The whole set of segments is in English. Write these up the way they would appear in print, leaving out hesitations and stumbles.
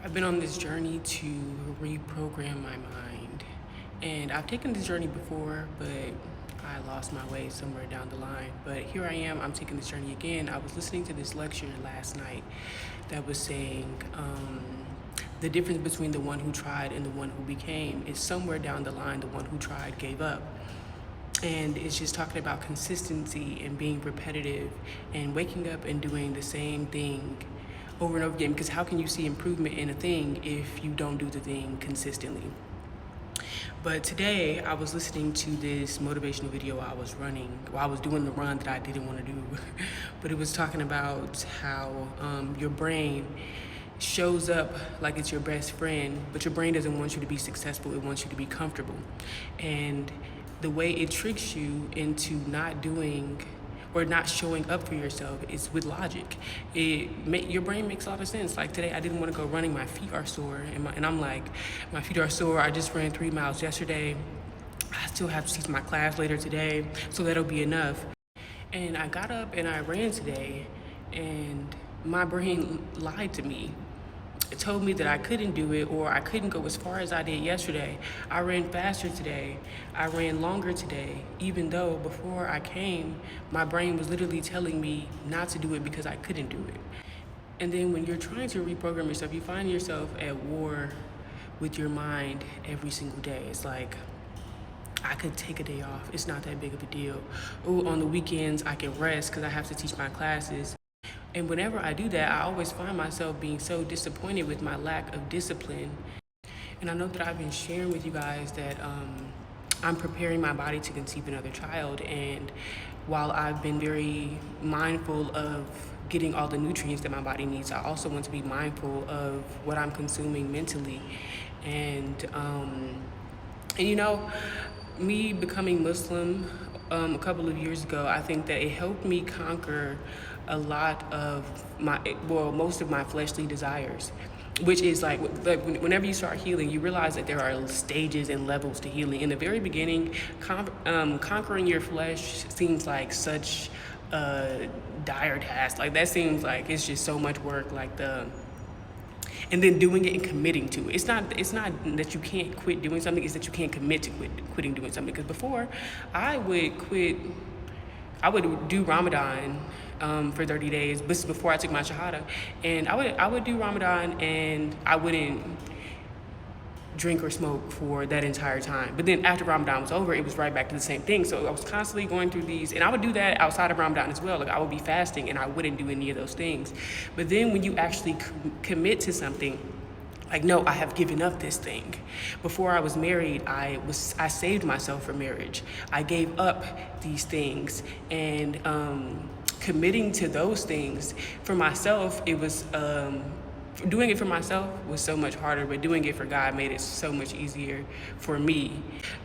I've been on this journey to reprogram my mind. And I've taken this journey before, but I lost my way somewhere down the line. But here I am, I'm taking this journey again. I was listening to this lecture last night that was saying the difference between the one who tried and the one who became is somewhere down the line, the one who tried gave up. And it's just talking about consistency and being repetitive and waking up and doing the same thing over and over again, because how can you see improvement in a thing if you don't do the thing consistently? But today I was listening to this motivational video while I was doing the run that I didn't want to do. But it was talking about how your brain shows up like it's your best friend, but your brain doesn't want you to be successful, it wants you to be comfortable. And the way it tricks you into not doing or not showing up for yourself is with logic. Your brain makes a lot of sense. Like today, I didn't want to go running. My feet are sore, and I'm like, my feet are sore. I just ran 3 miles yesterday. I still have to teach my class later today, so that'll be enough. And I got up and I ran today, and my brain lied to me. It told me that I couldn't do it, or I couldn't go as far as I did yesterday. I ran faster today. I ran longer today, even though before I came, my brain was literally telling me not to do it because I couldn't do it. And then when you're trying to reprogram yourself, you find yourself at war with your mind every single day. It's like, I could take a day off. It's not that big of a deal. Oh, on the weekends, I can rest because I have to teach my classes. And whenever I do that, I always find myself being so disappointed with my lack of discipline. And I know that I've been sharing with you guys that I'm preparing my body to conceive another child. And while I've been very mindful of getting all the nutrients that my body needs, I also want to be mindful of what I'm consuming mentally. And you know, me becoming Muslim a couple of years ago, I think that it helped me conquer a lot of most of my fleshly desires, which is like whenever you start healing, you realize that there are stages and levels to healing. In the very beginning, conquering your flesh seems like such a dire task. Like that seems like it's just so much work. And then doing it and committing to it. It's not that you can't quit doing something, it's that you can't commit to quitting doing something. Because before, I would do Ramadan for 30 days. This is before I took my Shahada. And I would do Ramadan and I wouldn't drink or smoke for that entire time. But then after Ramadan was over, it was right back to the same thing. So I was constantly going through these, and I would do that outside of Ramadan as well. Like I would be fasting and I wouldn't do any of those things. But then when you actually commit to something, like, no, I have given up this thing. Before I was married, I saved myself for marriage. I gave up these things, and committing to those things for myself, it was doing it for myself was so much harder, but doing it for God made it so much easier for me.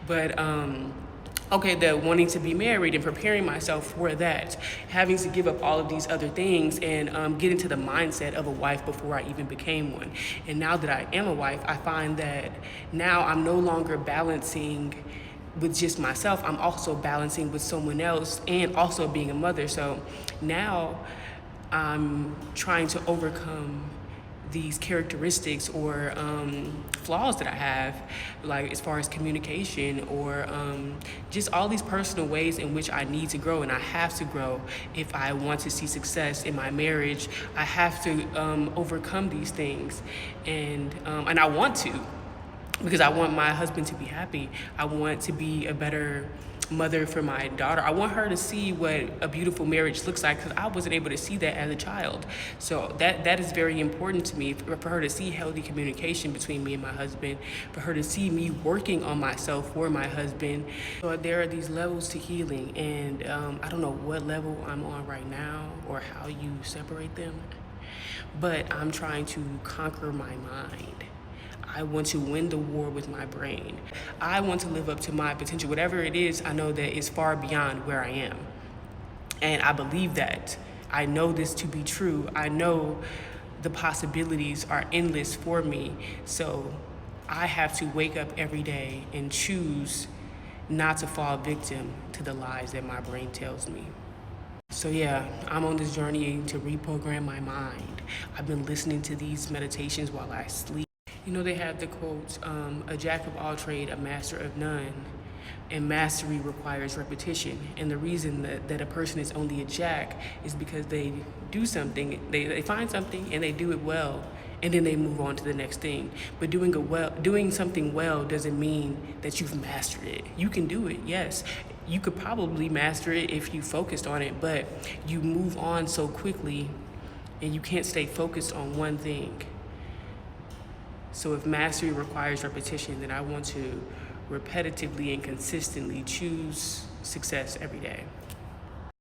But the wanting to be married and preparing myself for that, having to give up all of these other things and get into the mindset of a wife before I even became one. And now that I am a wife, I find that now I'm no longer balancing with just myself. I'm also balancing with someone else and also being a mother. So now I'm trying to overcome these characteristics or flaws that I have, like as far as communication or just all these personal ways in which I need to grow, and I have to grow if I want to see success in my marriage. I have to overcome these things, and I want to, because I want my husband to be happy. I want to be a better mother for my daughter. I want her to see what a beautiful marriage looks like, because I wasn't able to see that as a child. So that is very important to me, for her to see healthy communication between me and my husband, for her to see me working on myself for my husband. So there are these levels to healing, and I don't know what level I'm on right now or how you separate them, but I'm trying to conquer my mind. I want to win the war with my brain. I want to live up to my potential. Whatever it is, I know that it's far beyond where I am. And I believe that. I know this to be true. I know the possibilities are endless for me. So I have to wake up every day and choose not to fall victim to the lies that my brain tells me. So yeah, I'm on this journey to reprogram my mind. I've been listening to these meditations while I sleep. You know, they have the quotes, a jack of all trade, a master of none. And mastery requires repetition. And the reason that a person is only a jack is because they do something, they find something and they do it well, and then they move on to the next thing. But doing something well doesn't mean that you've mastered it. You can do it, yes. You could probably master it if you focused on it, but you move on so quickly and you can't stay focused on one thing. So if mastery requires repetition, then I want to repetitively and consistently choose success every day.